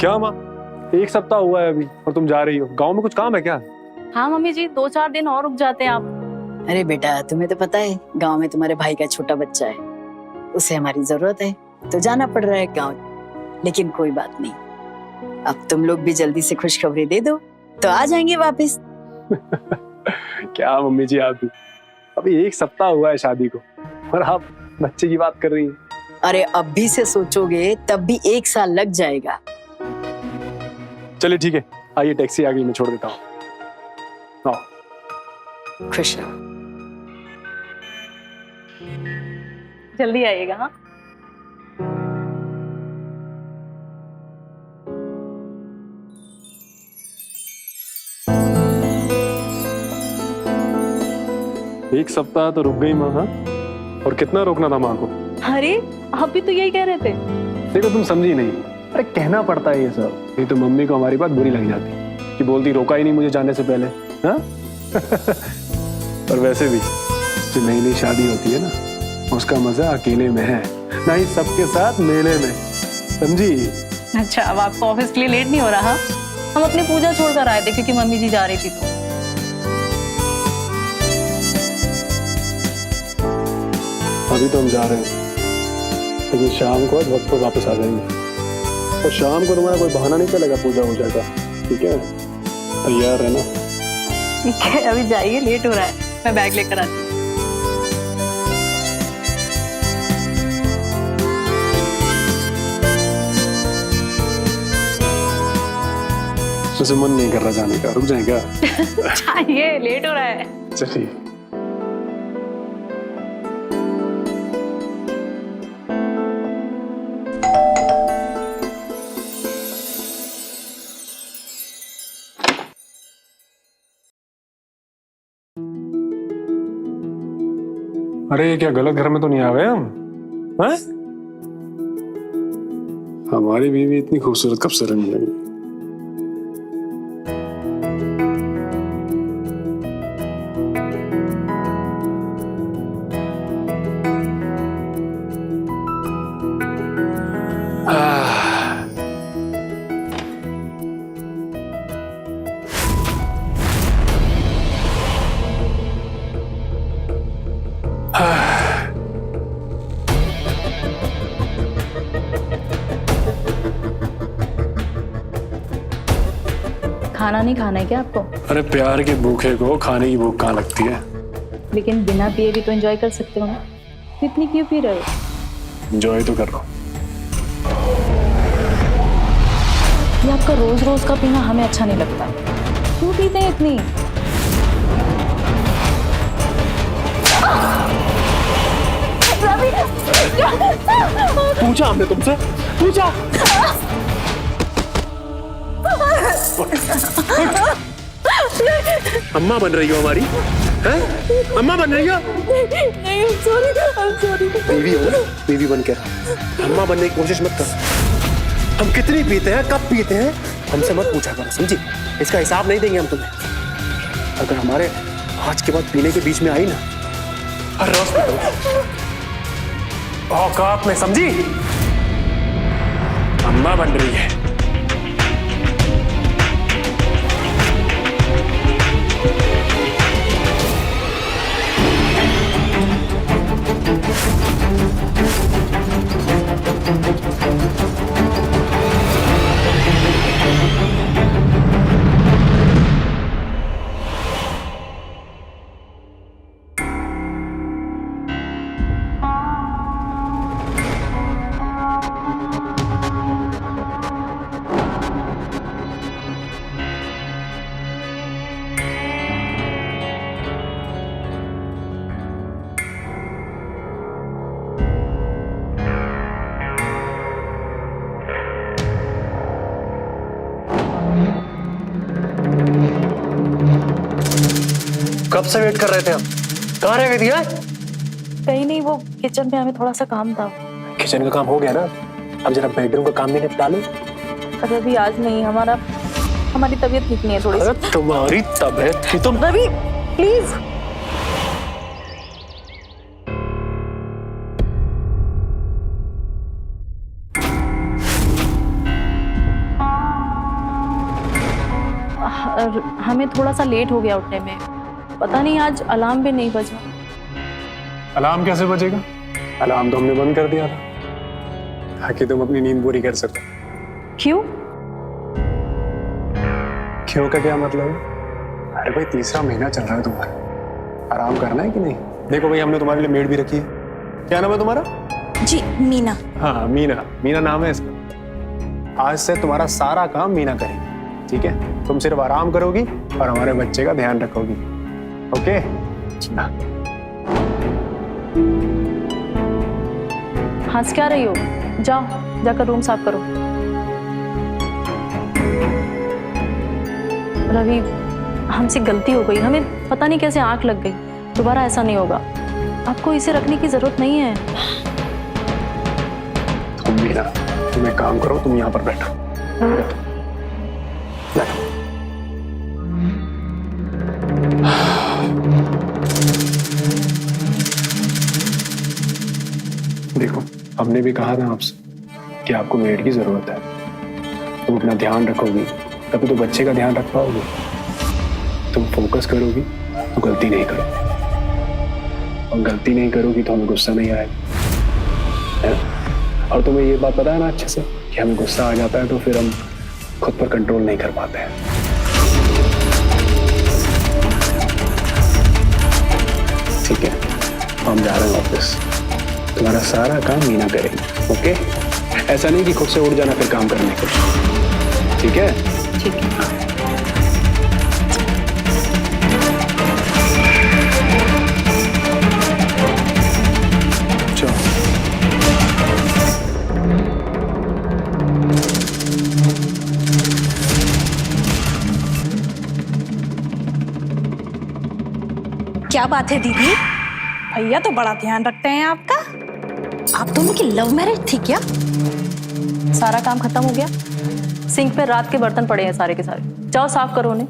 क्या माँ, एक सप्ताह हुआ है अभी और तुम जा रही हो? गांव में कुछ काम है क्या? हाँ मम्मी जी, 2-4 दिन और रुक जाते हैं आप। अरे बेटा, तुम्हें तो पता है गांव में तुम्हारे भाई का छोटा बच्चा है, उसे हमारी जरूरत है तो जाना पड़ रहा है गांव। लेकिन कोई बात नहीं, अब तुम लोग भी जल्दी से खुशखबरी दे दो तो आ जाएंगे वापस। क्या मम्मी जी, आप भी अभी एक सप्ताह हुआ है शादी को और आप बच्चे की बात कर रही हैं। अरे अब भी से सोचोगे तब भी 1 साल लग जाएगा। चलिए ठीक है, आइए टैक्सी आ गई, मैं छोड़ देता हूँ। आओ। खुश रहो। जल्दी आइएगा। हाँ एक सप्ताह तो रुक गई माँ। हाँ, और कितना रोकना था माँ को? अरे आप भी तो यही कह रहे थे। देखो तुम समझी नहीं, अरे कहना पड़ता है ये सब, नहीं तो मम्मी को हमारी बात बुरी लग जाती कि बोलती रोका ही नहीं मुझे जाने से पहले। हाँ? और वैसे भी जो नई नई शादी होती है ना, उसका मजा अकेले में है, ना ही सबके साथ मेले में, समझी? अच्छा, अब आपको ऑफिस के लिए लेट नहीं हो रहा? हम अपनी पूजा छोड़कर आए थे क्योंकि मम्मी जी जा रही थी तो। अभी तो हम जा रहे हैं, लेकिन शाम को आज वक्त पर वापस आ जाएंगे। और शाम को तुम्हारा कोई बहाना नहीं चलेगा पूजा वूजा का, ठीक है? तैयार है ना? ठीक है, अभी जाइए, लेट हो रहा है, मैं बैग लेकर आती हूँ। मुझे मन नहीं कर रहा जाने का, रुक जाएगा? जाइए, लेट हो रहा है। चलिए। अरे क्या गलत घर में तो नहीं आ गए हम? हैं? हमारी बीवी इतनी खूबसूरत कब से रहने लगी? खाना नहीं खाना है क्या आपको? अरे प्यार के भूखे को खाने की भूख कहाँ लगती है? लेकिन बिना पिए भी तो एंजॉय कर सकते हो ना, इतनी क्यों पी रहे हो? एंजॉय तो कर रहा हूँ। ये आपका रोज रोज का पीना हमें अच्छा नहीं लगता। क्यों पीते हैं इतनी? पूछा हमने तुमसे? पूछा? अम्मा बन रही हो हमारी? हैं? अम्मा बन रही हो? नहीं, I'm sorry। बीवी हो ना, बीवी बन के रहा। अम्मा बनने की कोशिश मत कर। हम कितनी पीते हैं, कब पीते हैं, हमसे मत पूछा करो, समझी? इसका हिसाब नहीं देंगे हम तुम्हें। अगर हमारे आज के बाद पीने के बीच में आई ना, हर रोज पीते औकात में, समझी? अम्मा बन रही है। कब से वेट कर रहे थे हम? कहाँ रह गई थी? कहीं नहीं, वो किचन में हमें थोड़ा सा काम था। किचन का काम हो गया ना, अब जरा बेडरूम का काम भी निपटा लो। अरे अभी आज नहीं, हमारी तबीयत ठीक नहीं है थोड़ी सी। अरे तुम्हारी तबीयत ही तो। रवि प्लीज। और हमें थोड़ा सा लेट हो गया उठने में। पता नहीं आज अलार्म भी नहीं बजा। अलार्म कैसे बजेगा? अलार्म तो हमने बंद कर दिया था ताकि तुम अपनी नींद पूरी कर सको। क्यों? क्यों का क्या मतलब है? अरे भाई तीसरा महीना चल रहा है तुम्हारा, आराम करना है कि नहीं? देखो भाई हमने तुम्हारे लिए मेड भी रखी है। क्या नाम है तुम्हारा? जी मीना। हाँ मीना, मीना नाम है इसका। आज से तुम्हारा सारा काम मीना करेगी, ठीक है? तुम सिर्फ आराम करोगी और हमारे बच्चे का ध्यान रखोगी, ओके? हंस क्या रही हो? जाओ जाकर रूम साफ करो। रवि, हमसे गलती हो गई, हमें पता नहीं कैसे आंख लग गई। दोबारा ऐसा नहीं होगा। आपको इसे रखने की जरूरत नहीं है। तुम मीना, तुम एक काम करो, तुम यहाँ पर बैठो। देखो हमने भी कहा था आपसे कि आपको मेड की जरूरत है। तुम अपना ध्यान रखोगी तभी तो बच्चे का ध्यान रख पाओगे। तुम फोकस करोगी तो गलती नहीं करोगी, और गलती नहीं करोगी तो हमें गुस्सा नहीं आएगा, है? और तुम्हें ये बात पता है ना अच्छे से कि हमें गुस्सा आ जाता है तो फिर हम खुद पर कंट्रोल नहीं कर पाते हैं। ठीक है, हम जा रहे हैं ऑफिस। तुम्हारा सारा काम मीना करेगी, ओके? ऐसा नहीं कि खुद से उठ जाना फिर काम करने को, ठीक है? ठीक है। चलो। क्या बात है दीदी, भैया तो बड़ा ध्यान रखते हैं आपका। आप दोनों की लव मैरिज थी क्या? सारा काम खत्म हो गया। सिंक पे रात के बर्तन पड़े हैं सारे के सारे। जाओ साफ करो उन्हें।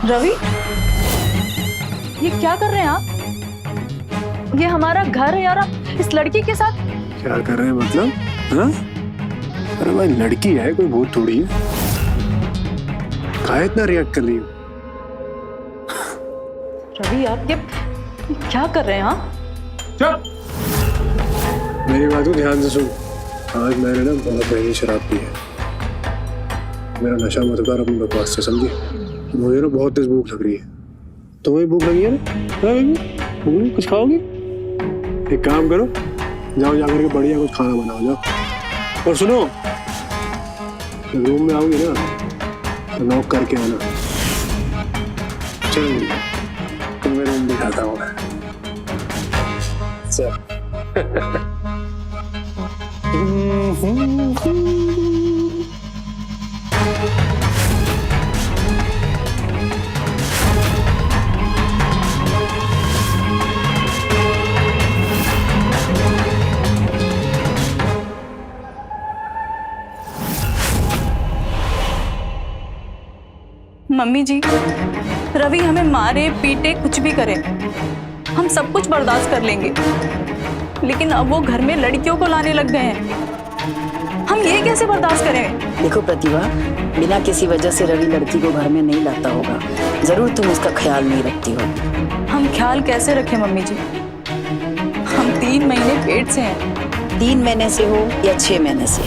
रवि, ये क्या कर रहे हैं आप? ये हमारा घर है यार, आप इस लड़की के साथ क्या कर रहे हैं मतलब? हाँ? अरे भाई लड़की है, कोई भूत थोड़ी है। काहे इतना रिएक्ट कर रही हो? रवि, आप ये क्या कर रहे हैं? हाँ, चुप! मेरी बात को ध्यान से सुन। आज मैंने ना बहुत महंगी शराब पी है। मेरा नशा मत कर अपनी बकवास से, समझी? मुझे ना बहुत तेज भूख लग रही है। तुम्हें भूख लगी है ना? हाँ बेबी, कुछ खाओगी? एक काम करो, जाओ जाकर के बढ़िया कुछ खाना बनाओ, जाओ। और सुनो, जब रूम में आओगी ना तो नॉक करके आना। चलो तुम्हें रूम दिखाता हूँ मैं। चल। मम्मी जी, रवि हमें मारे पीटे कुछ भी करे, हम सब कुछ बर्दाश्त कर लेंगे, लेकिन अब वो घर में लड़कियों को लाने लग गए हैं। हम ये कैसे बर्दाश्त करें? देखो प्रतिभा, बिना किसी वजह से रवि लड़की को घर में नहीं लाता होगा। जरूर तुम उसका ख्याल नहीं रखती हो। हम ख्याल कैसे रखें मम्मी जी? हम 3 महीने पेट से हैं। 3 महीने से हो या 6 महीने से,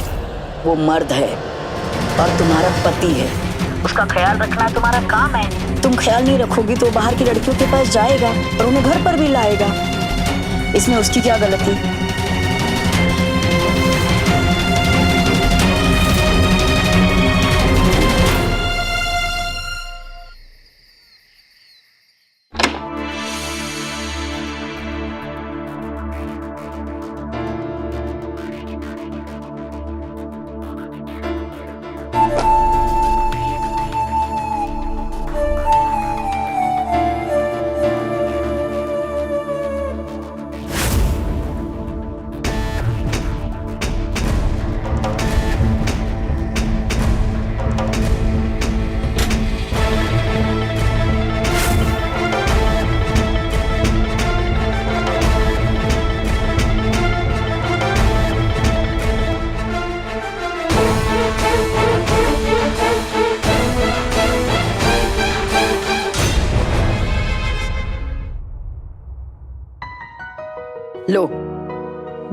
वो मर्द है और तुम्हारा पति है। उसका ख्याल रखना तुम्हारा काम है। तुम ख्याल नहीं रखोगी तो बाहर की लड़कियों के पास जाएगा और उन्हें घर पर भी लाएगा। इसमें उसकी क्या गलती?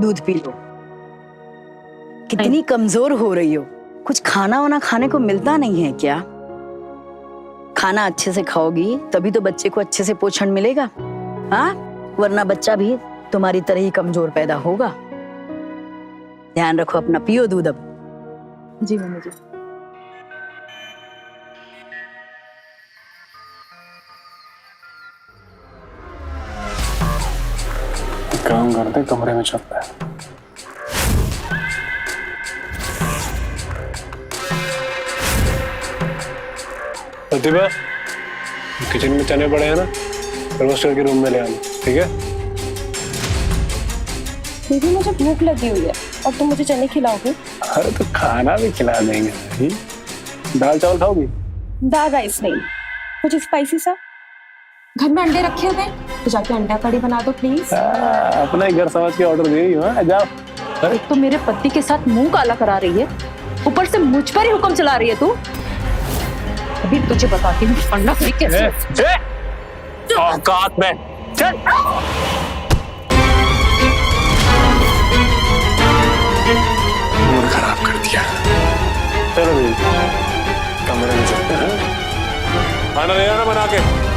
दूध पी लो। कितनी कमजोर हो रही हो, कुछ खाना वाना खाने को मिलता नहीं है क्या? खाना अच्छे से खाओगी तभी तो बच्चे को अच्छे से पोषण मिलेगा, हाँ? वरना बच्चा भी तुम्हारी तरह ही कमजोर पैदा होगा। ध्यान रखो अपना, पियो दूध अब। जी मम्मी जी। काम करते कमरे में चलता है। प्रतिभा, किचन में चने पड़े हैं ना, रोस्टर के रूम में ले आना, ठीक है? दीदी मुझे भूख लगी हुई है और तुम मुझे चने खिलाओगे? अरे तो खाना भी खिला देंगे भाई। दाल चावल खाओगी? दाल राइस नहीं, कुछ स्पाइसी सा। घर में अंडे रखे हुए हैं तो जाके अंडा कड़ी बना दो प्लीज। अपना ही घर समझ के ऑर्डर दे रही हो, जाओ। अरे एक तो मेरे पति के साथ मुंह काला करा रही है, ऊपर से मुझ पर ही हुक्म चला रही है तू। अभी तुझे बताती हूँ अंडा कड़ी कैसे। औकात में चल। मूड खराब कर दिया। चलो भाई, कमरे में चलते हैं। खाना ले आना बना के।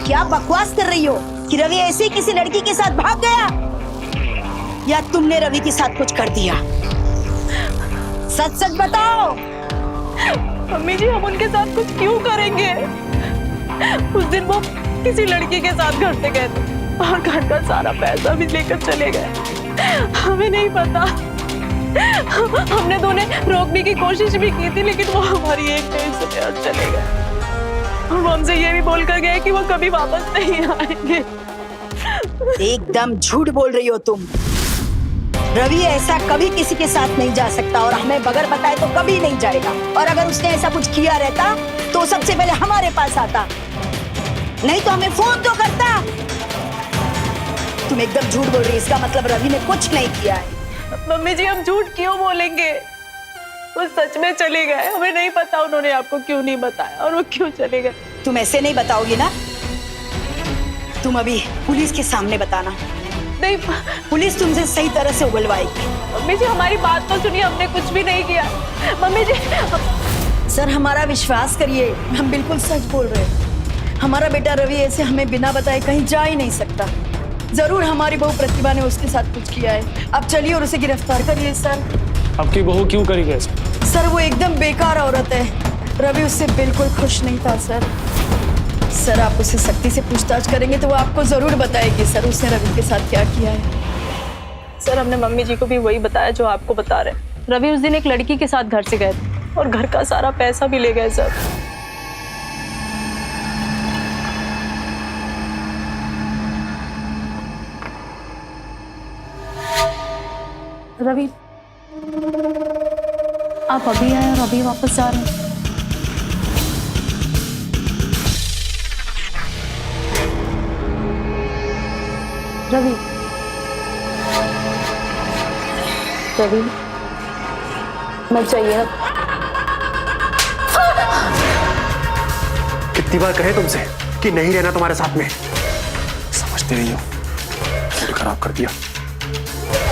क्या बकवास कर रही हो कि रवि ऐसे ही किसी लड़की के साथ भाग गया, या तुमने रवि के साथ कुछ कर दिया? सच सच बताओ। मम्मी जी, हम उनके साथ कुछ क्यों करेंगे? उस दिन वो किसी लड़की के साथ घर से गए थे और घर का सारा पैसा भी लेकर चले गए। हमें नहीं पता। हमने दोनों रोकने की कोशिश भी की थी, लेकिन वो हमारी एक नहीं सुने और चले गए। और वो हमसे ये भी बोल कर गए कि वो कभी वापस नहीं आएंगे। एकदम झूठ बोल रही हो तुम। रवि ऐसा कभी किसी के साथ नहीं जा सकता और हमें बगैर बताए तो कभी नहीं जाएगा। और अगर उसने ऐसा कुछ किया रहता तो सबसे पहले हमारे पास आता, नहीं तो हमें फोन तो करता। तुम एकदम झूठ बोल रही हो, इसका मतलब रवि ने कुछ नहीं किया है। मम्मी जी, हम झूठ क्यों बोलेंगे? वो सच में चले गए। हमें नहीं पता उन्होंने आपको क्यों नहीं बताया और वो क्यों चले गए। तुम ऐसे नहीं बताओगी ना, तुम अभी पुलिस के सामने बताना। नहीं, पुलिस तुमसे सही तरह से उगलवाएगी। मम्मी जी हमारी बात तो सुनिए, हमने कुछ भी नहीं किया। मम्मी जी सर, हमारा विश्वास करिए, हम बिल्कुल सच बोल रहे हैं। हमारा बेटा रवि ऐसे हमें बिना बताए कहीं जा ही नहीं सकता। जरूर हमारी बहू प्रतिभा ने उसके साथ कुछ किया है। अब चलिए और उसे गिरफ्तार करिए सर। आपकी बहू क्यों करी गई? सर, वो एकदम बेकार औरत है। रवि उससे बिल्कुल खुश नहीं था सर। सर, आप उसे सख्ती से पूछताछ करेंगे तो वो आपको जरूर बताएगी सर उसने रवि के साथ क्या किया है। सर, हमने मम्मी जी को भी वही बताया जो आपको बता रहे हैं। रवि उस दिन एक लड़की के साथ घर से गए थे और घर का सारा पैसा भी ले गए सर। रवि, आप अभी आए और अभी वापस जा रहे हैं? रवि, रवि, मैं चाहिए ना। कितनी बार कहे तुमसे कि नहीं रहना तुम्हारे साथ में? समझते नहीं हो, मूड खराब कर दिया।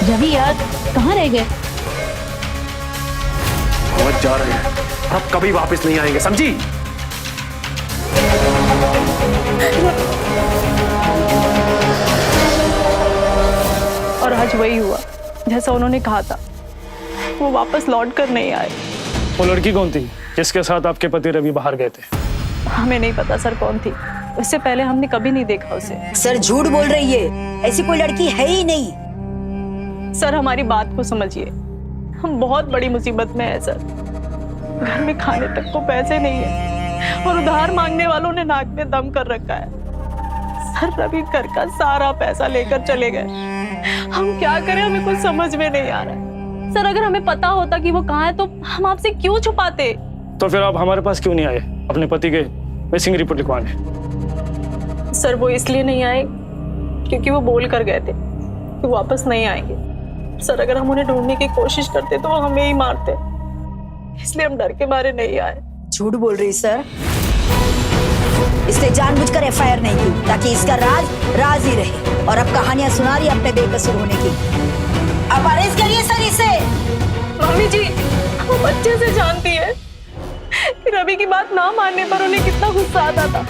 रवि यार, कहाँ रह गए? बहुत जा रहे हैं, अब कभी वापस नहीं आएंगे, समझी? और आज वही हुआ जैसा उन्होंने कहा था। वो वापस लौट कर नहीं आए। वो लड़की कौन थी जिसके साथ आपके पति रवि बाहर गए थे? हमें नहीं पता सर कौन थी। इससे पहले हमने कभी नहीं देखा उसे। सर, झूठ बोल रही है, ऐसी कोई लड़की है ही नहीं। सर, हमारी बात को समझिए, हम बहुत बड़ी मुसीबत में है सर। घर में खाने तक को पैसे नहीं है और उधार मांगने वालों ने नाक में दम कर रखा है। सर रवि घर का सारा पैसा लेकर चले गए। हम क्या करें, हमें कुछ समझ में नहीं आ रहा है। सर अगर हमें पता होता कि वो कहाँ है तो हम आपसे क्यों छुपाते? तो फिर आप हमारे पास क्यों नहीं आए अपने पति के मिसिंग रिपोर्ट लिखवाने? सर वो इसलिए नहीं आए क्योंकि वो बोल कर गए थे कि वापस नहीं आएंगे। सर अगर हम उन्हें ढूंढने की कोशिश करते तो वो हमें ही मारते, इसलिए हम डर के मारे नहीं आए। झूठ बोल रही सर। इसने जानबूझकर एफआईआर नहीं की ताकि इसका राज राज ही रहे, और अब कहानियां सुना रही है अपने बेकसूर होने की। अब अरेस्ट करिए सर इसे। मम्मी जी वो अच्छे से जानती है कि रवि की बात ना मानने पर उन्हें कितना गुस्सा आता था,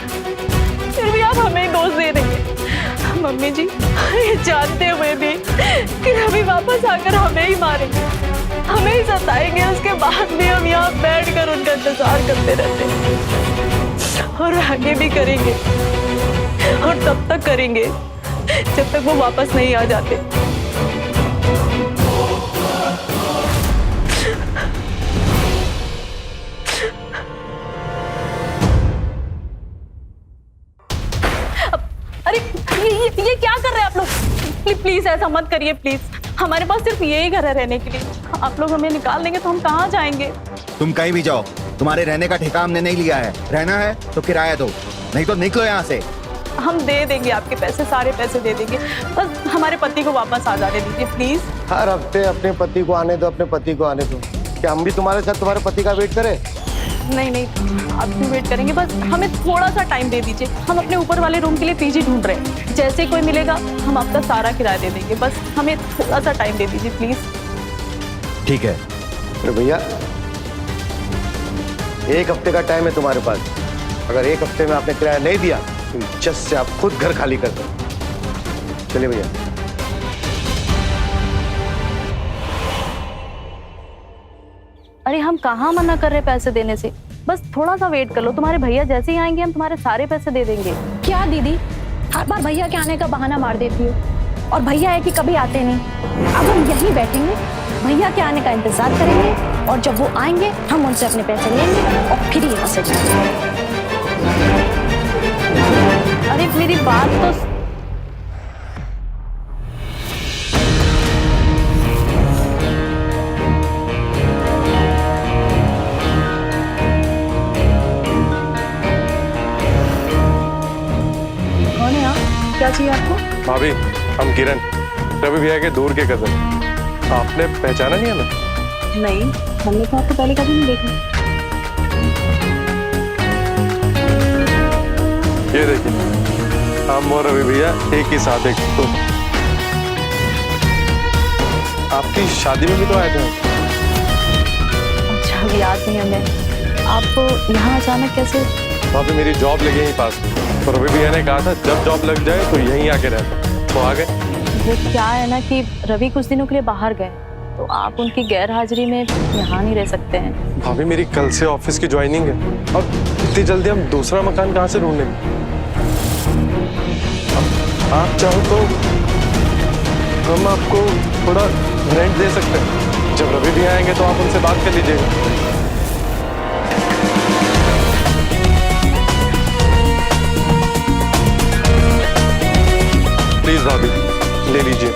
फिर भी आप हमें ही दोष दे रही हैं। मम्मी जी ये जानते हुए भी कि रवि वापस आकर हमें ही मारेंगे, हमें ही सताएंगे, उसके बाद भी हम यहाँ बैठकर उनका इंतजार करते रहते हैं और आगे भी करेंगे, और तब तक करेंगे जब तक वो वापस नहीं आ जाते। अरे ये क्या कर रहे हैं आप लोग? प्लीज ऐसा मत करिए प्लीज। हमारे पास सिर्फ यही घर है रहने के लिए। आप लोग हमें निकाल देंगे तो हम कहाँ जाएंगे? तुम कहीं भी जाओ, तुम्हारे रहने का ठेका हमने नहीं लिया है। रहना है तो किराया दो, नहीं तो निकलो यहाँ से। हम दे देंगे आपके पैसे, सारे पैसे दे देंगे, बस हमारे पति को वापस आ जाने दीजिए प्लीज। हर हफ्ते अपने पति को आने दो, अपने पति को आने दो। क्या हम भी तुम्हारे साथ तुम्हारे पति का वेट करें? नहीं आप भी वेट करेंगे, बस हमें थोड़ा सा टाइम दे दीजिए। हम अपने ऊपर वाले रूम के लिए पीजी ढूंढ रहे हैं, जैसे कोई मिलेगा हम आपका सारा किराया दे देंगे, बस हमें थोड़ा सा टाइम दे दीजिए प्लीज। ठीक है। अरे भैया 1 हफ्ते का टाइम है तुम्हारे पास। अगर 1 हफ्ते में आपने किराया नहीं दिया तो जस्ट से आप खुद घर खाली कर दो। चलिए भैया। अरे हम कहाँ मना कर रहे पैसे देने से, बस थोड़ा सा वेट कर लो। तुम्हारे भैया जैसे ही आएंगे हम तुम्हारे सारे पैसे दे देंगे। क्या दीदी, हर बार भैया के आने का बहाना मार देती हो, और भैया है कि कभी आते नहीं। अब हम यहीं बैठेंगे, भैया के आने का इंतजार करेंगे, और जब वो आएंगे हम उनसे अपने पैसे लेंगे और फिर यहाँ से जाएंगे। अरे मेरी बात तो कौन है आप? क्या चाहिए आपको? भाभी हम किरण, रवि भैया के दूर के कजन। आपने पहचाना नहीं हमें? नहीं, हमने तो आपको पहले कभी नहीं देखा। ये देखिए हम और रवि भैया एक ही साथ एक तो आपकी शादी में भी तो आए थे। अच्छा अब याद नहीं हमें। आपको यहाँ अचानक कैसे? वहाँ पे मेरी जॉब लगी यहीं पास, तो रवि भैया ने कहा था जब जॉब लग जाए तो यहीं आके रहता, तो आ गए। वो क्या है ना कि रवि कुछ दिनों के लिए बाहर गए, तो आप उनकी गैर हाजिरी में यहाँ नहीं रह सकते हैं। भाभी मेरी कल से ऑफिस की ज्वाइनिंग है, और इतनी जल्दी हम दूसरा मकान कहाँ से ढूंढेंगे? आप चाहो तो हम आपको थोड़ा रेंट दे सकते हैं। जब रवि भी आएंगे तो आप उनसे बात कर लीजिएगा। प्लीज भाभी ले लीजिए।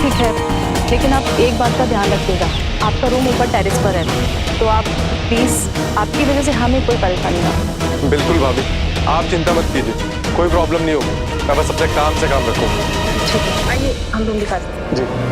ठीक है, लेकिन आप एक बात का ध्यान रखिएगा, आपका रूम ऊपर टेरेस पर है, तो आप प्लीज, आपकी वजह से हमें कोई परेशानी ना हो। बिल्कुल भाभी, आप चिंता मत कीजिए, कोई प्रॉब्लम नहीं होगी। मैं बस अपने काम से काम रखूंगा। ठीक है, आइए हम रूम दिखाते हैं। जी।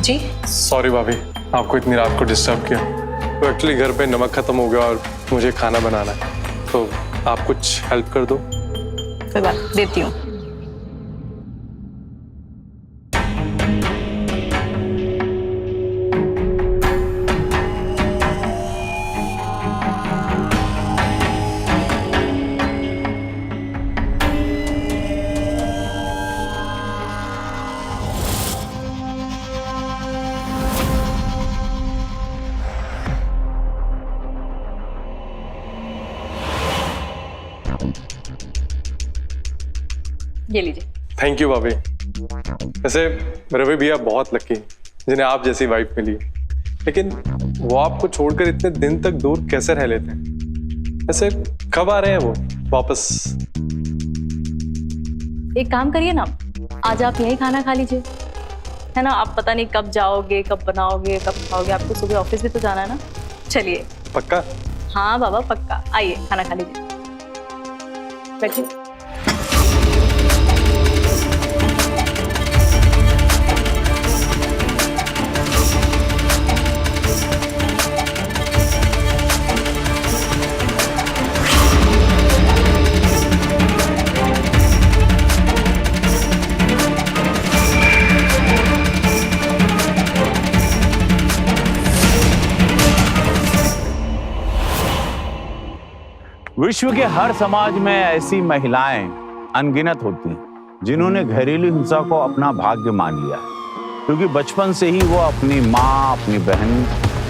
जी सॉरी भाभी, आपको इतनी रात को डिस्टर्ब किया। तो एक्चुअली घर पे नमक खत्म हो गया और मुझे खाना बनाना है, तो आप कुछ हेल्प कर दो। कोई बात, देती हूँ। ये लीजिए। थैंक यू भाभी। वैसे रवि भैया बहुत लकी हैं जिन्हें आप जैसी वाइफ मिली, लेकिन वो आपको छोड़कर इतने दिन तक दूर कैसे रह लेते हैं? वैसे कब आ रहे हैं वो वापस? एक काम करिए ना, आज आप यही खाना खा लीजिए, है ना? आप पता नहीं कब जाओगे, कब बनाओगे, कब खाओगे, आपको सुबह ऑफिस भी तो जाना है ना। चलिए। पक्का? हाँ बाबा पक्का, आइए खाना खा लीजिए, बैठिए। विश्व के हर समाज में ऐसी महिलाएं अनगिनत होती हैं जिन्होंने घरेलू हिंसा को अपना भाग्य मान लिया है, क्योंकि बचपन से ही वो अपनी माँ, अपनी बहन,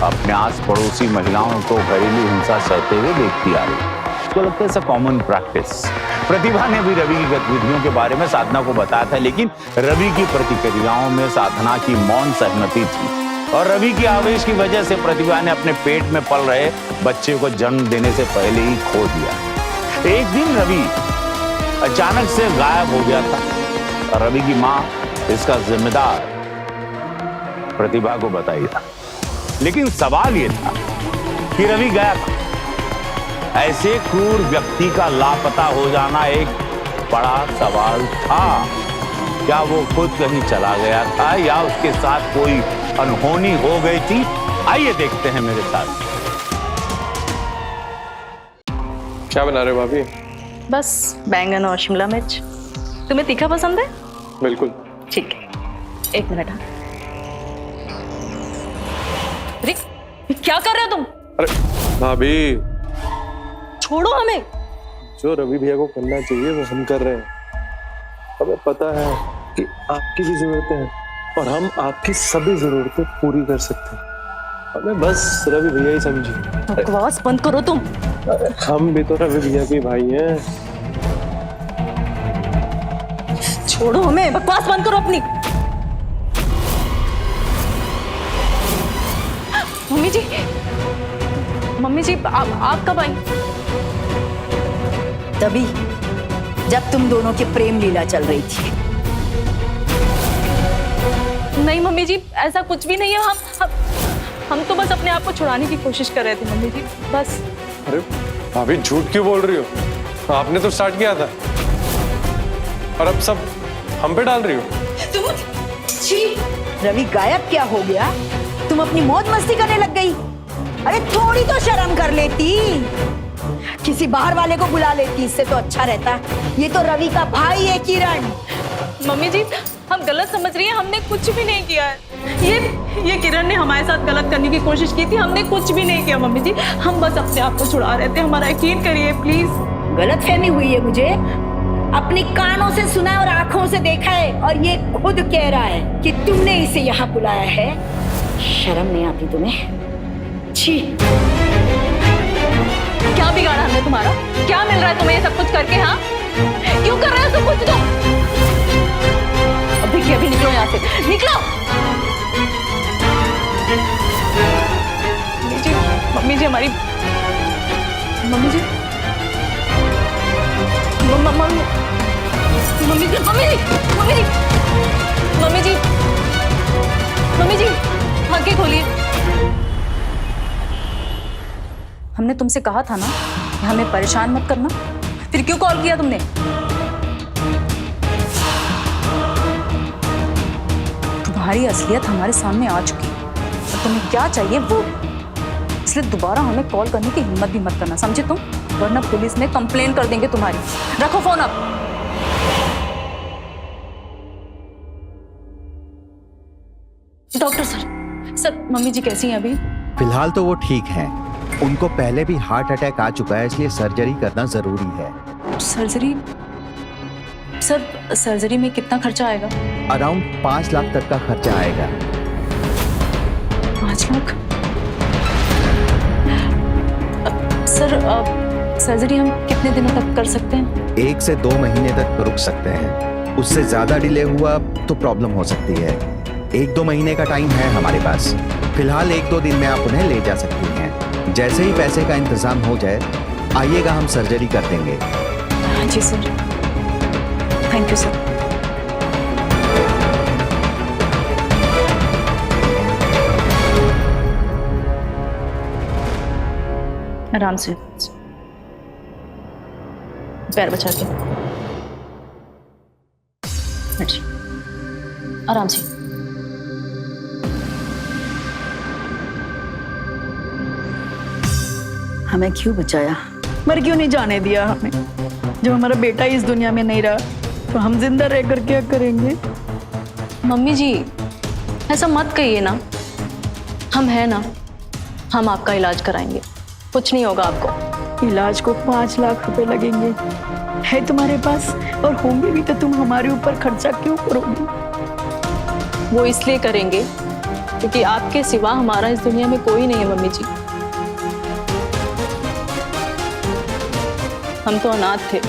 अपने आस पड़ोसी महिलाओं को घरेलू हिंसा सहते हुए देखती आ रही। उसको लगता है कॉमन प्रैक्टिस। प्रतिभा ने भी रवि की गतिविधियों के बारे में साधना को बताया था, लेकिन रवि की प्रतिक्रियाओं में साधना की मौन सहमति थी और रवि की आवेश की वजह से प्रतिभा ने अपने पेट में पल रहे बच्चे को जन्म देने से पहले ही खो दिया। एक दिन रवि अचानक से गायब हो गया था और रवि की मां इसका जिम्मेदार प्रतिभा को बताई था। लेकिन सवाल यह था कि रवि गया था। ऐसे क्रूर व्यक्ति का लापता हो जाना एक बड़ा सवाल था। क्या वो खुद कहीं चला गया था या उसके साथ कोई अनहोनी हो गई थी? आइए देखते हैं मेरे साथ। क्या बना रहे हो भाभी? बस बैंगन और शिमला मिर्च। तुम्हें तीखा पसंद है? बिल्कुल। ठीक है, एक मिनट। हाँ, अरे क्या कर रहे हो तुम? अरे भाभी, छोड़ो हमें। जो रवि भैया को करना चाहिए वो हम कर रहे हैं। हमें पता है कि आपकी भी जरूरतें हैं और हम आपकी सभी जरूरतें पूरी कर सकते हैं। हमें बस रवि भैया ही समझिए। बकवास बंद करो तुम। हम भी तो रवि भैया के भाई हैं। छोड़ो हमें, बकवास बंद करो अपनी। मम्मी जी आप कब आई? तभी जब तुम दोनों की प्रेम लीला चल रही थी। नहीं मम्मी जी, ऐसा कुछ भी नहीं है। हम तो बस अपने आप को छुड़ाने की कोशिश कर रहे थे मम्मी जी, बस। अरे भाभी, झूठ क्यों बोल रही हो? आपने तो स्टार्ट किया था और अब सब हम पे डाल रही हो। तुम छी, रवि गायब क्या हो गया? तुम अपनी मौज मस्ती करने लग गई। अरे थोड़ी तो शर्म कर लेती, किसी बाहर वाले को बुला लेती, इससे तो अच्छा रहता। ये तो रवि का भाई है किरण। मम्मी जी, हम गलत समझ रही हैं, हमने कुछ भी नहीं किया है। ये किरण ने हमारे साथ गलत करने की कोशिश की थी, हमने कुछ भी नहीं किया मम्मी जी। हम बस अपने आप को छुड़ा रहे थे, हमारा यकीन करिए प्लीज। गलतफहमी हुई है मुझे, अपनी कानों से सुना है और आंखों से देखा है, और ये खुद कह रहा है कि तुमने इसे यहाँ बुलाया है। शर्म नहीं आती तुम्हें? छी। क्या बिगाड़ा हमने तुम्हारा? क्या मिल रहा है तुम्हें ये सब कुछ करके? हाँ, क्यों कर रहे हो सब कुछ? तो अभी निकलो यहाँ से, निकलो। मम्मी जी हमारी, मम्मी जी, मम्मी जी, मम्मी जी, आंखें खोलिए। हमने तुमसे कहा था ना कि हमें परेशान मत करना, फिर क्यों कॉल किया तुमने? तुम्हारी असलियत हमारे सामने आ चुकी है और तुम्हें क्या चाहिए वो, इसलिए दोबारा हमें कॉल करने की हिम्मत भी मत करना, समझे तुम? वरना पुलिस में कंप्लेन कर देंगे तुम्हारी। रखो फोन अब। डॉक्टर सर, मम्मी जी कैसी हैं अभी? फिलहाल तो वो ठीक हैं। उनको पहले भी हार्ट अटैक आ चुका है, इसलिए सर्जरी करना जरूरी है। सर्जरी? सर, सर्जरी में कितना खर्चा आएगा? अराउंड 5 लाख तक का खर्चा आएगा। 5 लाख? सर्जरी हम कितने दिनों तक कर सकते हैं? 1 से 2 महीने तक रुक सकते हैं। उससे ज्यादा डिले हुआ तो प्रॉब्लम हो सकती है। 1-2 महीने का टाइम है हमारे पास। फिलहाल 1-2 दिन में आप उन्हें ले जा सकती हैं। जैसे ही पैसे का इंतजाम हो जाए आइएगा, हम सर्जरी कर देंगे। जी सर, थैंक यू सर। आराम से, पैर बचा के, अच्छा, आराम से। हमें क्यों बचाया? मर क्यों नहीं जाने दिया हमें? जब हमारा बेटा इस दुनिया में नहीं रहा तो हम जिंदा रहकर क्या करेंगे? मम्मी जी ऐसा मत कहिए ना, हम हैं ना, हम आपका इलाज कराएंगे, कुछ नहीं होगा आपको। इलाज को 5 लाख रुपए लगेंगे, है तुम्हारे पास? और होंगे भी तो तुम हमारे ऊपर खर्चा क्यों करोगी? वो इसलिए करेंगे क्योंकि आपके सिवा हमारा इस दुनिया में कोई नहीं है मम्मी जी। हम तो अनाथ थे,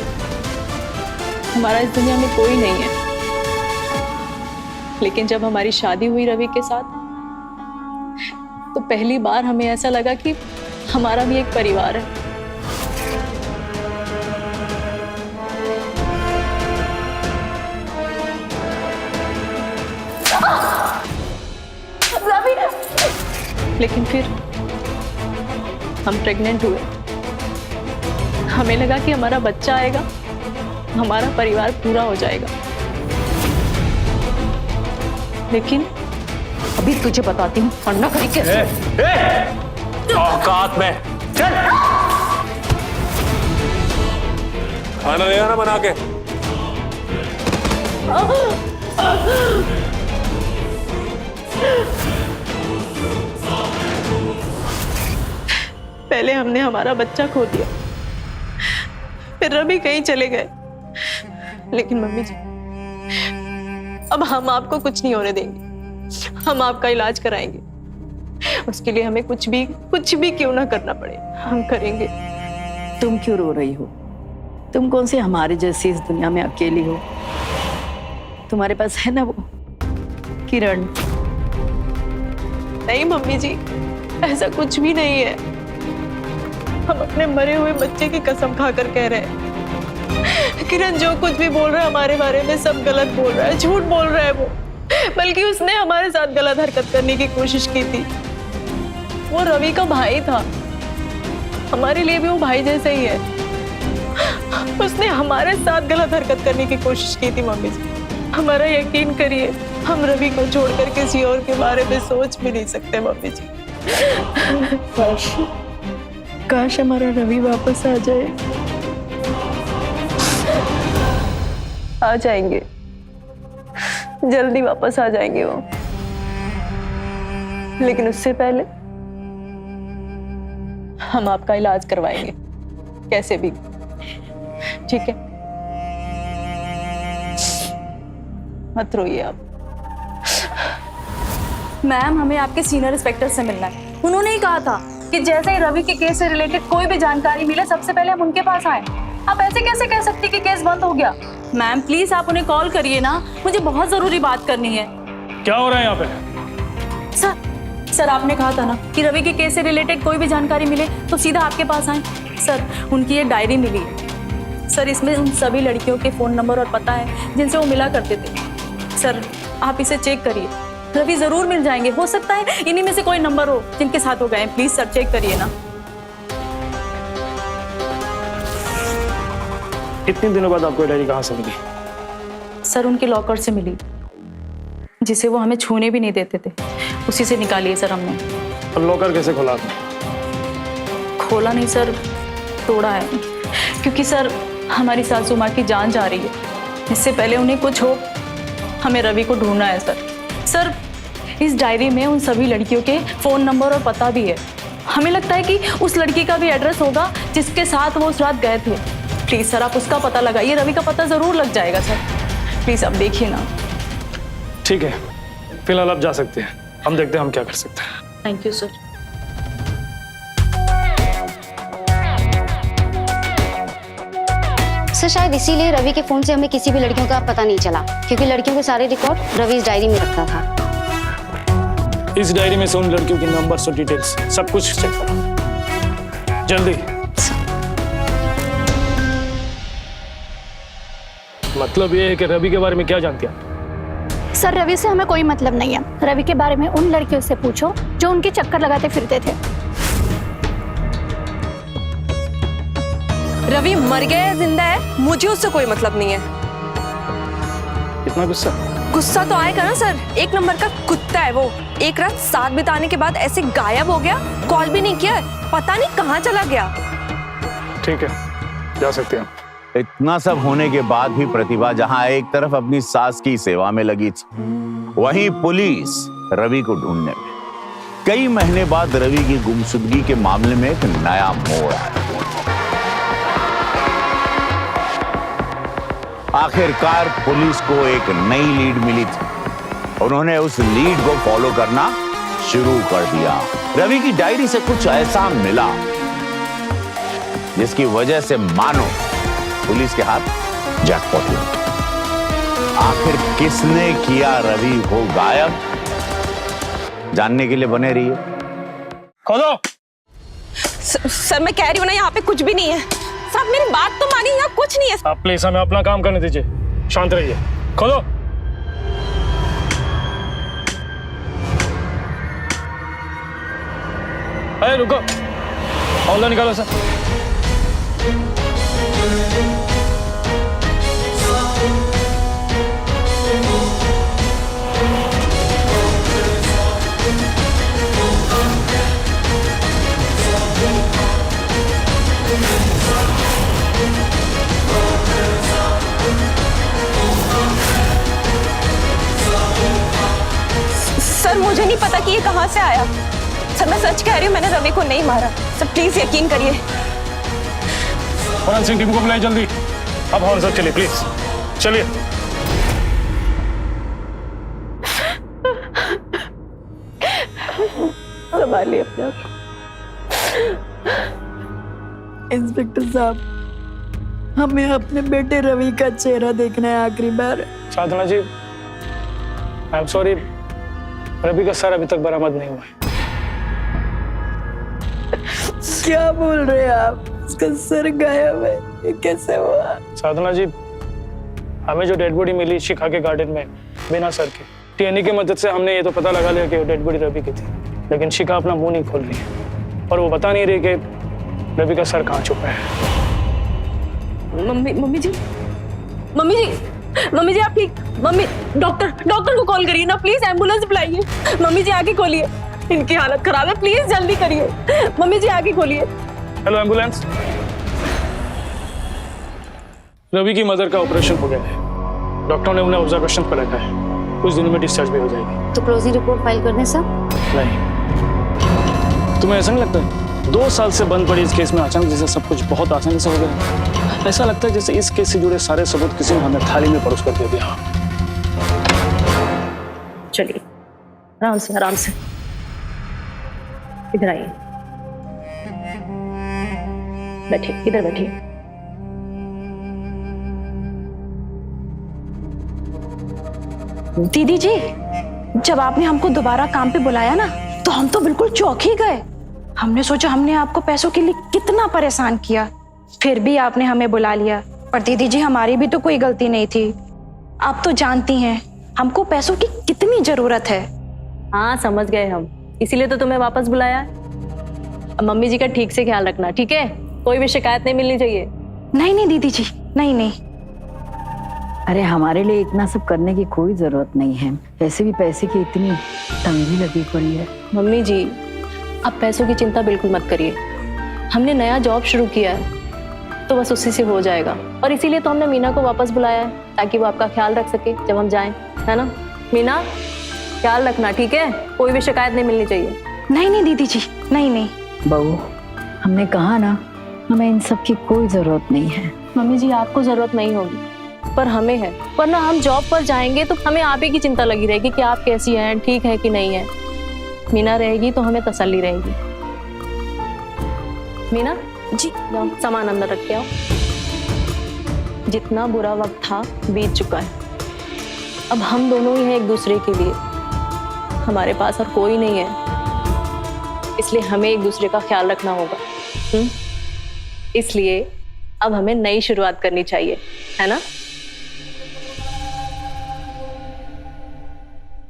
हमारा इस दुनिया में कोई नहीं है। लेकिन जब हमारी शादी हुई रवि के साथ, तो पहली बार हमें ऐसा लगा कि हमारा भी एक परिवार है। लेकिन फिर हम प्रेग्नेंट हुए, हमें लगा कि हमारा बच्चा आएगा, हमारा परिवार पूरा हो जाएगा। लेकिन अभी तुझे बताती हूँ वरना कहीं कैसे। औकात में चल, खाना ले आना बना के। पहले हमने हमारा बच्चा खो दिया, फिर रवि कहीं चले गए। लेकिन मम्मी जी, अब हम आपको कुछ नहीं होने देंगे, हम आपका इलाज कराएंगे। उसके लिए हमें कुछ भी क्यों ना करना पड़े, हम करेंगे। तुम क्यों रो रही हो? तुम कौन से हमारे जैसी इस दुनिया में अकेली हो? तुम्हारे पास है ना वो किरण। नहीं मम्मी जी, ऐसा कुछ भी नहीं है। हम अपने मरे हुए बच्चे की कसम खाकर कह रहे हैं, किरण जो कुछ भी बोल रहा है हमारे बारे में सब गलत बोल रहा है, झूठ बोल रहा है वो। बल्कि उसने हमारे साथ गलत हरकत करने की कोशिश की थी। वो रवि का भाई था, हमारे लिए भी वो भाई जैसे ही है। उसने हमारे साथ गलत हरकत करने की कोशिश की थी मम्मी जी। हमारा यकीन करिए, हम रवि को छोड़कर किसी और के बारे में सोच भी नहीं सकते मम्मी जी। काश हमारा रवि वापस आ जाए। आ जाएंगे, जल्दी वापस आ जाएंगे वो। लेकिन उससे पहले हम आपका इलाज करवाएंगे कैसे भी, ठीक है? मत रोइए आप। मैम, हमें आपके सीनियर इंस्पेक्टर से मिलना है। उन्होंने ही कहा था कि जैसे ही रवि के केस से रिलेटेड कोई भी जानकारी मिले सबसे पहले हम उनके पास आए। आप ऐसे कैसे कह सकती कि केस बंद हो गया? मैम प्लीज आप उन्हें कॉल करिए ना, मुझे बहुत जरूरी बात करनी है। क्या हो रहा है यहाँ पे? सर आपने कहा था ना कि रवि के केस से रिलेटेड कोई भी जानकारी मिले तो सीधा आपके पास आए। सर उनकी ये डायरी मिली है सर, इसमें उन सभी लड़कियों के फोन नंबर और पता है जिनसे वो मिला करते थे। सर आप इसे चेक करिए, रवि जरूर मिल जाएंगे। हो सकता है इन्हीं में से कोई नंबर हो जिनके साथ हो गए। प्लीज सर चेक करिए ना। इतने दिनों बाद आपको डायरी कहाँ से मिली? सर उनके लॉकर से मिली, जिसे वो हमें छूने भी नहीं देते थे, उसी से निकाली है सर हमने। और लॉकर कैसे खोला आपने? खोला नहीं सर, तोड़ा है। क्योंकि सर हमारी सासू माँ की जान जा रही है, इससे पहले उन्हें कुछ हो हमें रवि को ढूंढना है सर। सर इस डायरी में उन सभी लड़कियों के फोन नंबर और पता भी है। हमें लगता है कि उस लड़की का भी एड्रेस होगा जिसके साथ वो उस रात गए थे। प्लीज सर आप उसका पता लगाइए, रवि का पता जरूर लग जाएगा सर। प्लीज आप देखिए ना। ठीक है, फिलहाल आप जा सकते हैं, हम देखते हैं हम क्या कर सकते हैं। Thank you sir. सर शायद इसीलिए रवि के फोन से हमें किसी भी लड़कियों का पता नहीं चला, क्योंकि लड़कियों के सारे रिकॉर्ड रवि इस डायरी में रखता था। इस डायरी में से उन लड़कियों की नंबर्स और डिटेल्स सब कुछ चेक करो जल्दी। मतलब ये है कि रवि के बारे में क्या जानती हैं? सर रवि से हमें कोई मतलब नहीं है। रवि के बारे में उन लड़कियों से पूछो जो उनके चक्कर लगाते फिरते थे। रवि मर गया है जिंदा है, मुझे उससे कोई मतलब नहीं है। इतना गुस्सा? गुस्सा तो आएगा ना सर, एक नंबर का कुत्ता है वो। एक रात साथ बिताने के बाद ऐसे गायब हो गया, कॉल भी नहीं किया, पता नहीं कहाँ चला गया। ठीक है, जा सकते हैं। इतना सब होने के बाद भी प्रतिभा जहां एक तरफ अपनी सास की सेवा में लगी थी, वहीं पुलिस रवि को ढूंढने में। कई महीने बाद रवि की गुमशुदगी के मामले में एक नया मोड़ आया। आखिरकार पुलिस को एक नई लीड मिली थी। उन्होंने उस लीड को फॉलो करना शुरू कर दिया। रवि की डायरी से कुछ ऐसा मिला जिसकी वजह से मानो पुलिस के हाथ जैकपॉट लगा। आखिर किसने किया रवि को गायब, जानने के लिए बने रहिए। खोलो। सर मैं कह रही हूँ ना, यहाँ पे कुछ भी नहीं है। सर आप मेरी बात तो मानिए, यहाँ कुछ नहीं है। आप प्लीज हमें अपना काम करने दीजिए, शांत रहिए। खोलो। अरे रुको, ऑनलाइन निकालो सर। सर मुझे नहीं पता कि ये कहाँ से आया। सर मैं सच कह रही हूँ, मैंने रवि को नहीं मारा। सर प्लीज यकीन करिए। फॉरेंसिक टीम को बुलाइए जल्दी। अब हॉल सर चलिए प्लीज, चलिए। संभालिए अपने आप। इंस्पेक्टर साहब, हमें अपने बेटे रवि का चेहरा देखना है आखिरी बार। साधना जी, आई एम सॉरी, रवि का सर अभी तक बरामद नहीं हुआ है। क्या बोल रहे हैं आप? उसका सर गायब है, ये कैसे हुआ? साधना जी, हमें जो डेड बॉडी मिली शिखा के गार्डन में बिना सर के, टीएनए की मदद से हमने ये तो पता लगा लिया कि डेड बॉडी रवि की थी, लेकिन शिखा अपना मुंह नहीं खोल रही है और वो बता नहीं रही कि रवि का सर कहाँ छुपा है। मम्मी जी आप ठीक? मम्मी डॉक्टर को कॉल करिए ना प्लीज, एम्बुलेंस बुलाइए। मम्मी जी आगे खोलिए, इनकी हालत खराब है, प्लीज जल्दी करिए। मम्मी जी आगे खोलिए। Hello ambulance. रवि की मदर का ऑपरेशन हो गया है, डॉक्टर ने उन्हें ऑब्जर्वेशन पर रखा है, कुछ दिनों में डिस्चार्ज भी हो जाएगी। तो क्लोजिंग रिपोर्ट फाइल करने सर? नहीं, तुम्हें ऐसा नहीं लगता 2 साल से बंद पड़ी इस केस में अचानक जैसे सब कुछ बहुत आसानी से हो गया? ऐसा लगता है जैसे इस केस से जुड़े सारे सबूत किसी ने हमें थाली में परोस कर दे दिया। चलिए आराम से आराम से, इधर आइए, बैठिए, इधर बैठिए। दीदी जी, जब आपने हमको दोबारा काम पे बुलाया ना, तो हम तो बिल्कुल चौंक ही गए। हमने सोचा हमने आपको पैसों के लिए कितना परेशान किया, फिर भी आपने हमें बुला लिया। पर दीदी जी, हमारी भी तो कोई गलती नहीं थी। आप तो जानती हैं हमको पैसों की कितनी जरूरत है। हाँ समझ गए हम, इसीलिए तो तुम्हें वापस बुलाया। अब मम्मी जी का ठीक से ख्याल रखना, ठीक है? कोई भी शिकायत नहीं मिलनी चाहिए। नहीं दीदी जी, नहीं। अरे हमारे लिए इतना सब करने की कोई जरूरत नहीं है, वैसे भी पैसे की इतनी तंगी लगी पड़ी है। मम्मी जी आप पैसों की चिंता बिल्कुल मत करिए, हमने नया जॉब शुरू किया है तो बस उसी से हो जाएगा। और इसीलिए तो हमने मीना को वापस बुलाया है, ताकि वो आपका ख्याल रख सके जब हम जाएं, है ना? मीना ख्याल रखना, ठीक है? कोई भी शिकायत नहीं मिलनी चाहिए। नहीं दीदी जी, नहीं। बहू, हमने कहा ना, हमें इन सब की कोई जरूरत नहीं है। मम्मी जी आपको जरूरत नहीं होगी, पर हमें है, वरना हम जॉब पर जाएंगे तो हमें आप ही की चिंता लगी रहेगी कि आप कैसी हैं, ठीक है कि नहीं है। मीना रहेगी तो हमें तसल्ली रहेगी। मीना जी, जाओ सामान अंदर रख के आओ। जितना बुरा वक्त था बीत चुका है। अब हम दोनों ही हैं एक दूसरे के लिए, हमारे पास और कोई नहीं है, इसलिए हमें एक दूसरे का ख्याल रखना होगा। इसलिए अब हमें नई शुरुआत करनी चाहिए, है ना?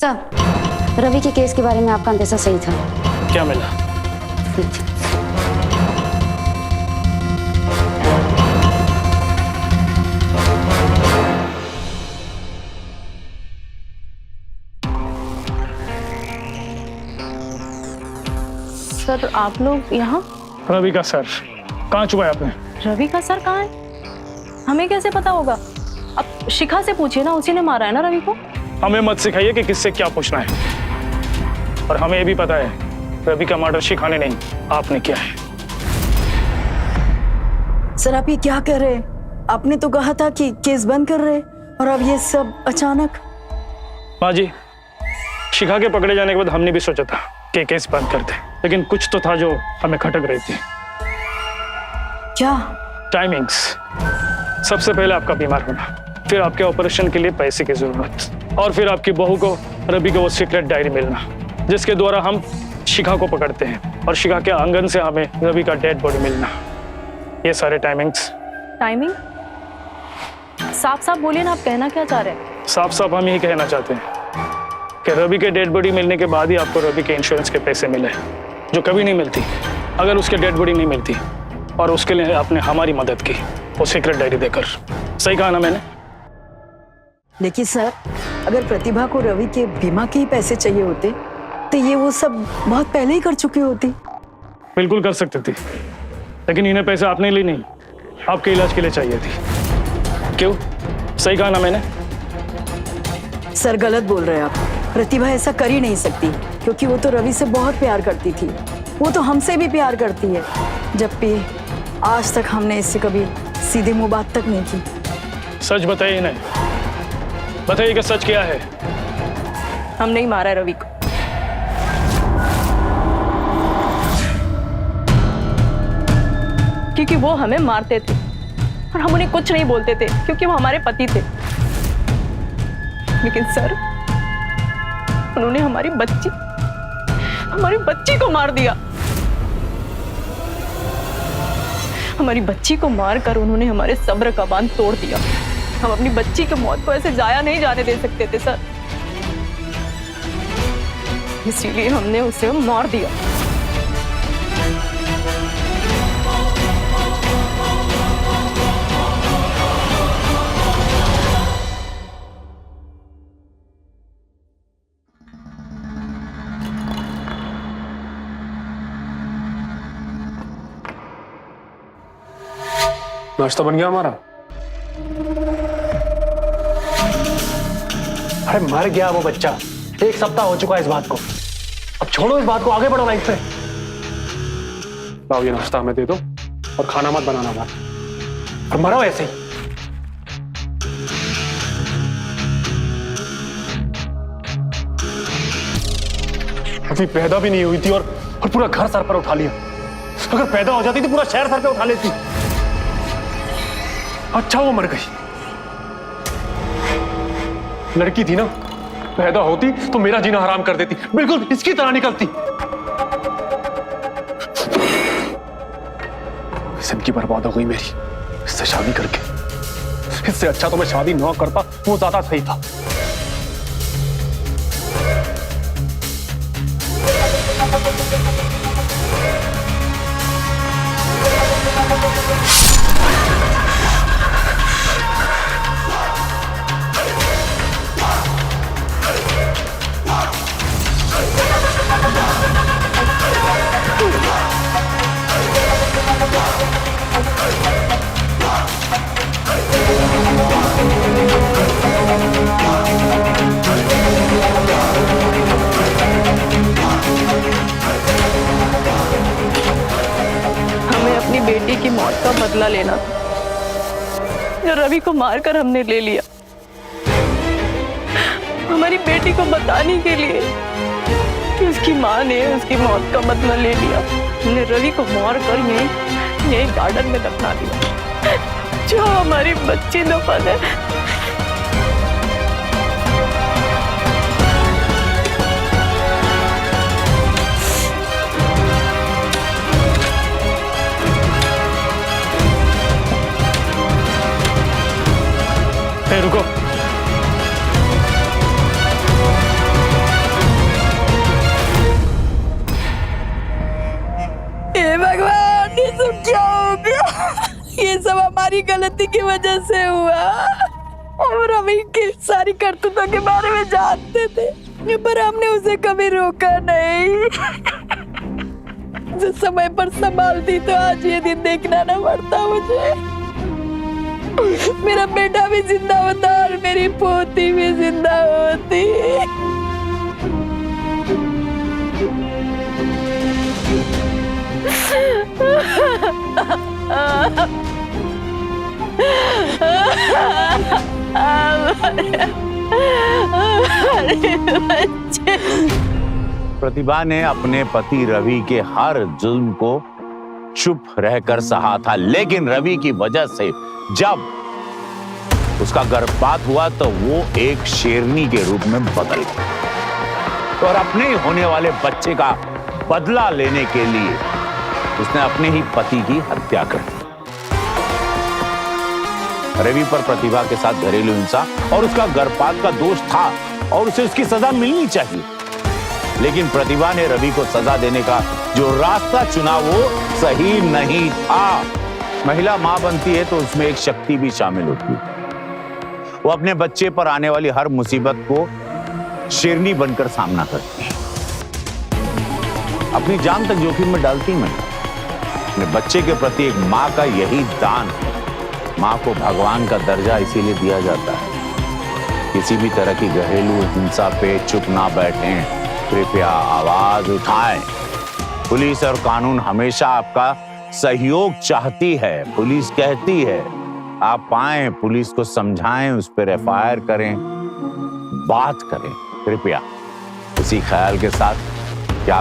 सर, रवि के केस के बारे में आपका अंदेशा सही था। क्या मिला? सर आप लोग यहाँ? रवि का सर कहाँ छुपा है आपने? रवि का सर कहाँ है? हमें कैसे पता होगा? अब शिखा से पूछिए ना, उसी ने मारा है ना रवि को। हमें मत सिखाइए कि किससे क्या पूछना है। और हमें ये भी पता है रवि का मर्डर शिखा ने नहीं, आपने किया है। सर आप ये क्या कर रहे हैं? आपने तो कहा था कि केस बंद कर रहे, और अब ये सब अचानक। माँ जी, शिखा के पकड़े जाने के बाद हमने भी सोचा था कि केस बंद कर दे, लेकिन कुछ तो था जो हमें खटक रही थी। क्या? टाइमिंग्स। सबसे पहले आपका बीमार होना, फिर आपके ऑपरेशन के लिए पैसे की जरूरत, और फिर आपकी बहू को रवि को वो सीक्रेट डायरी मिलना जिसके द्वारा हम शिखा को पकड़ते हैं, और शिखा के आंगन से हमें रवि का डेड बॉडी मिलना। ये सारे टाइमिंग्स। टाइमिंग? साफ साफ बोलिए ना, आप कहना क्या चाह रहे हैं? साफ साफ हम यही कहना चाहते हैं कि रवि के डेड बॉडी मिलने के बाद ही आपको रवि के इंश्योरेंस के पैसे मिले, जो कभी नहीं मिलती अगर उसके डेड बॉडी नहीं मिलती, और उसके लिए आपने हमारी मदद की वो सीक्रेट डायरी देकर। सही कहा ना मैंने? लेकिन सर, अगर प्रतिभा को रवि के बीमा के ही पैसे चाहिए होते तो ये वो सब बहुत पहले ही कर चुकी होती। बिल्कुल कर सकती थी, लेकिन इन्हें पैसे आपने लिए नहीं, आपके इलाज के लिए चाहिए थी। क्यों? सही कहा ना मैंने? सर गलत बोल रहे हैं आप। प्रतिभा ऐसा कर ही नहीं सकती, क्योंकि वो तो रवि से बहुत प्यार करती थी। वो तो हमसे भी प्यार करती है, जबकि आज तक हमने इससे कभी सीधे मुंह बात तक नहीं की। सच बताइए इन्हें, बताइए कि सच क्या है। हम नहीं मारा रवि को। क्योंकि वो हमें मारते थे और हम उन्हें कुछ नहीं बोलते थे, क्योंकि वो हमारे पति थे। लेकिन सर, उन्होंने हमारी बच्ची को मार दिया। हमारी बच्ची को मारकर उन्होंने हमारे सब्र का बांध तोड़ दिया। हम अपनी बच्ची की मौत को ऐसे जाया नहीं जाने दे सकते थे सर, इसीलिए हमने उसे मार दिया। नाश्ता बन गया हमारा? अरे मर गया वो बच्चा, 1 सप्ताह हो चुका है इस बात को। अब छोड़ो इस बात को, आगे बढ़ो लाइफ से। लाओ ये नाश्ता हमें दे दो, और खाना मत बनाना बात, और मरो ऐसे ही। अभी पैदा भी नहीं हुई थी और पूरा घर सर पर उठा लिया। अगर पैदा हो जाती तो पूरा शहर सर पे उठा लेती। अच्छा वो मर गई। लड़की थी ना, पैदा होती तो मेरा जीना हराम कर देती, बिल्कुल इसकी तरह निकलती। जिंदगी बर्बाद हो गई मेरी इससे शादी करके। इससे अच्छा तो मैं शादी ना करता, वो ज्यादा सही था। हमें अपनी बेटी की मौत का बदला लेना था, जो रवि को मारकर हमने ले लिया। हमारी बेटी को बताने के लिए कि उसकी माँ ने उसकी मौत का बदला ले लिया, हमने रवि को मारकर यही गार्डन में दफना दिया। जो हमारी बच्ची दफन है। ए, रुको। हे भगवान, ये सब क्या हो गया? ये सब हमारी गलती की वजह से हुआ। और हम इनकी सारी करतूतों के बारे में जानते थे, पर हमने उसे कभी रोका नहीं। जो समय पर संभालती तो आज ये दिन देखना ना पड़ता मुझे। मेरा बेटा भी जिंदा होता और मेरी पोती भी जिंदा होती। प्रतिभा ने अपने पति रवि के हर जुल्म को चुप रहकर सहा था, लेकिन रवि की वजह से जब उसका गर्भपात हुआ तो वो एक शेरनी के रूप में बदल गई और अपने होने वाले बच्चे का बदला लेने के लिए उसने अपने ही पति की हत्या कर दी। रवि पर प्रतिभा के साथ घरेलू हिंसा और उसका गर्भपात का दोष था और उसे उसकी सजा मिलनी चाहिए, लेकिन प्रतिभा ने रवि को सजा देने का जो रास्ता चुना वो सही नहीं था। महिला मां बनती है तो उसमें एक शक्ति भी शामिल होती है। वो अपने बच्चे पर आने वाली हर मुसीबत को शेरनी बनकर सामना करती है, अपनी जान तक जोखिम में डालती नहीं। अपने बच्चे के प्रति एक मां का यही दान है। मां को भगवान का दर्जा इसीलिए दिया जाता है। किसी भी तरह की घरेलू हिंसा पे चुप ना बैठें, कृपया आवाज उठाएं। पुलिस और कानून हमेशा आपका सहयोग चाहती है। पुलिस कहती है आप आएं, पुलिस को समझाएं, उस पर एफआईआर करें, बात करें। कृपया इसी ख्याल के साथ